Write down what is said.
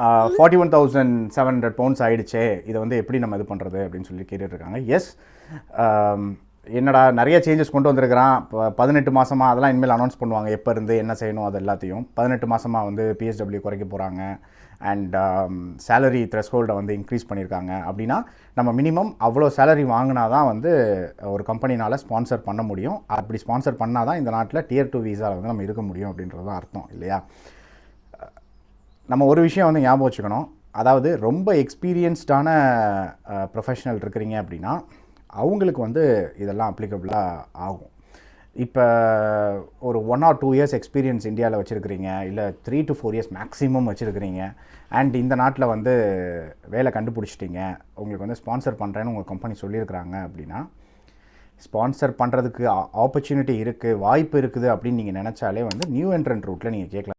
£41,700 ஆகிடுச்சே, இதை வந்து எப்படி நம்ம இது பண்ணுறது அப்படின்னு சொல்லி கேட்டுட்ருக்காங்க. எஸ், என்னடா நிறைய சேஞ்சஸ் கொண்டு வந்திருக்கிறான். இப்போ 18 மாதமாக அதெல்லாம் இனிமேல் அனௌன்ஸ் பண்ணுவாங்க, எப்போ இருந்து என்ன செய்யணும் அது எல்லாத்தையும். 18 மாதமாக வந்து பிஎஸ்டபிள்யூ குறைக்க போகிறாங்க அண்ட் சேலரி த்ரெஷ்ஹோல்டை வந்து இன்க்ரீஸ் பண்ணியிருக்காங்க. அப்படின்னா நம்ம மினிமம் அவ்வளோ சேலரி வாங்கினா தான் வந்து ஒரு கம்பெனினால் ஸ்பான்சர் பண்ண முடியும். அப்படி ஸ்பான்சர் பண்ணால் தான் இந்த நாட்டில் Tier 2 வீசாவில் வந்து நம்ம இருக்க முடியும் அப்படின்றது தான் அர்த்தம் இல்லையா? நம்ம ஒரு விஷயம் வந்து ஞாபகம் வச்சுக்கணும். அதாவது ரொம்ப எக்ஸ்பீரியன்ஸ்டான ப்ரொஃபஷனல் இருக்கிறீங்க அப்படின்னா அவங்களுக்கு வந்து இதெல்லாம் அப்ளிகபிளாக ஆகும். இப்போ ஒரு 1 or 2 years எக்ஸ்பீரியன்ஸ் இந்தியாவில் வச்சுருக்கிறீங்க, இல்லை 3 to 4 years மேக்ஸிமம் வச்சுருக்கிறீங்க, அண்ட் இந்த நாட்டில் வந்து வேலை கண்டுபிடிச்சிட்டிங்க, உங்களுக்கு வந்து ஸ்பான்சர் பண்ணுறேன்னு உங்கள் கம்பெனி சொல்லியிருக்கிறாங்க அப்படின்னா, ஸ்பான்சர் பண்ணுறதுக்கு ஆப்பர்ச்சுனிட்டி இருக்குது, வாய்ப்பு இருக்குது அப்படின்னு நீங்கள் நினச்சாலே வந்து நியூ என்ட்ரன்ட் ரூட்டில் நீங்கள் கேட்கலாம்.